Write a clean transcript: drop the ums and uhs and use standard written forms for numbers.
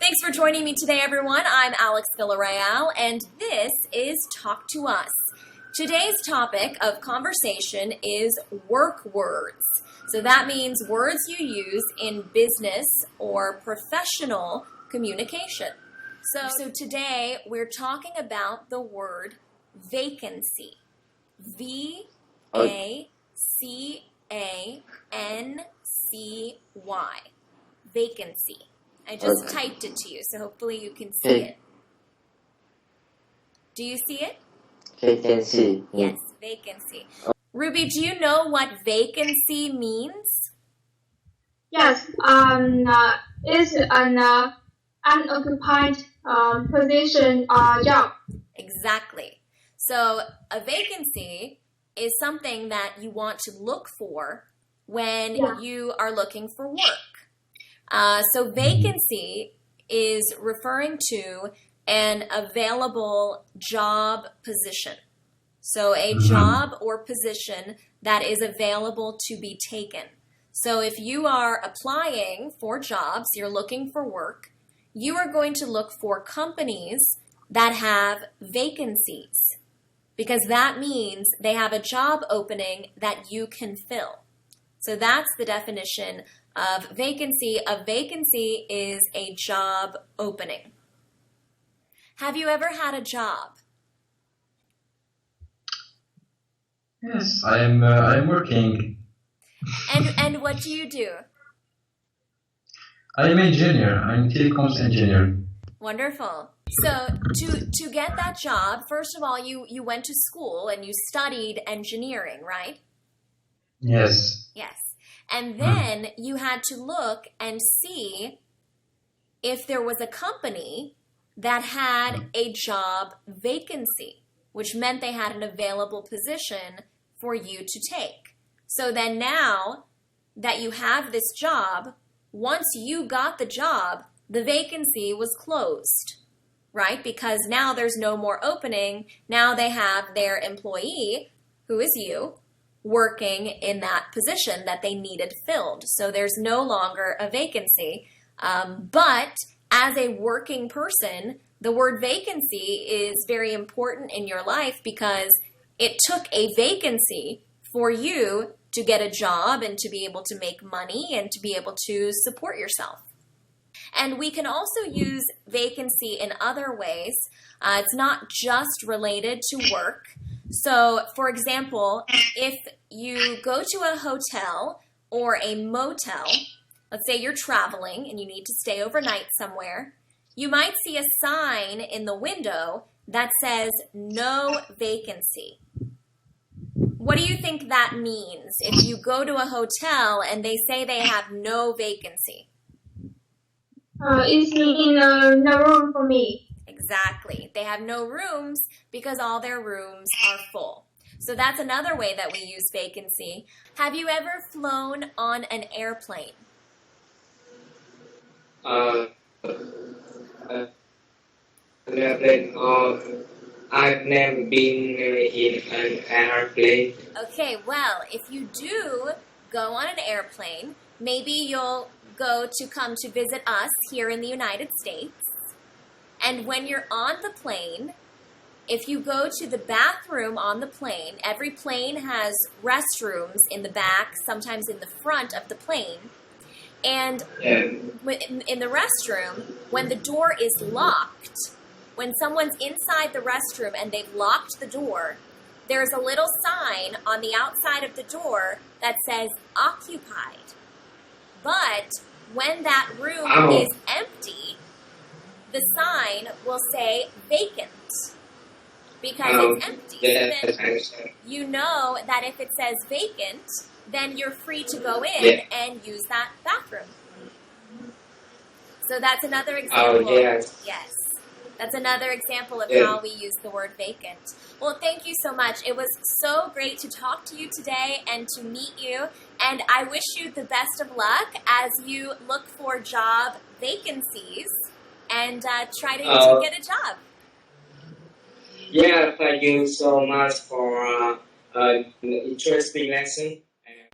Thanks for joining me today, everyone. I'm Alex Villarreal, and this is Talk to Us. Today's topic of conversation is work words. So that means words you use in business or professional communication. So today we're talking about the word vacancy. V-A-C-A-N-C-Y. Vacancy. I just typed it to you, so hopefully you can see it. Do you see it? Vacancy. Yes, vacancy. Ruby, do you know what vacancy means? Yes, it's an unoccupied position or job. Exactly. So a vacancy is something that you want to look for when you are looking for work. So vacancy is referring to an available job position. So a job or position that is available to be taken. So if you are applying for jobs, you're looking for work, you are going to look for companies that have vacancies, because that means they have a job opening that you can fill. So that's the definition of vacancy. A vacancy is a job opening. Have you ever had a job? Yes, I'm working. And what do you do? I'm engineer. I'm telecoms engineer. Wonderful. So to get that job, first of all, you went to school and you studied engineering, right? Yes. Yes. And then you had to look and see if there was a company that had a job vacancy, which meant they had an available position for you to take. So then now that you have this job, once you got the job, the vacancy was closed, right? Because now there's no more opening. Now they have their employee, who is you, working in that position that they needed filled. So there's no longer a vacancy. But as a working person, the word vacancy is very important in your life because it took a vacancy for you to get a job and to be able to make money and to be able to support yourself. And we can also use vacancy in other ways. It's not just related to work. So, for example, if you go to a hotel or a motel, let's say you're traveling and you need to stay overnight somewhere, you might see a sign in the window that says no vacancy. What do you think that means if you go to a hotel and they say they have no vacancy? It's in no room for me. Exactly. They have no rooms because all their rooms are full. So that's another way that we use vacancy. Have you ever flown on an airplane? I've never been in an airplane. Okay, well, if you do go on an airplane, maybe you'll come to visit us here in the United States. And when you're on the plane, if you go to the bathroom on the plane, every plane has restrooms in the back, sometimes in the front of the plane. And in the restroom, when the door is locked, when someone's inside the restroom and they've locked the door, there's a little sign on the outside of the door that says occupied. But when that room is empty, the sign will say vacant because it's empty. So then you know that if it says vacant, then you're free to go in and use that bathroom. So that's another example. Yes. That's another example of how we use the word vacant. Well, thank you so much. It was so great to talk to you today and to meet you. And I wish you the best of luck as you look for job vacancies and try to get a job. Yeah, thank you so much for an interesting lesson.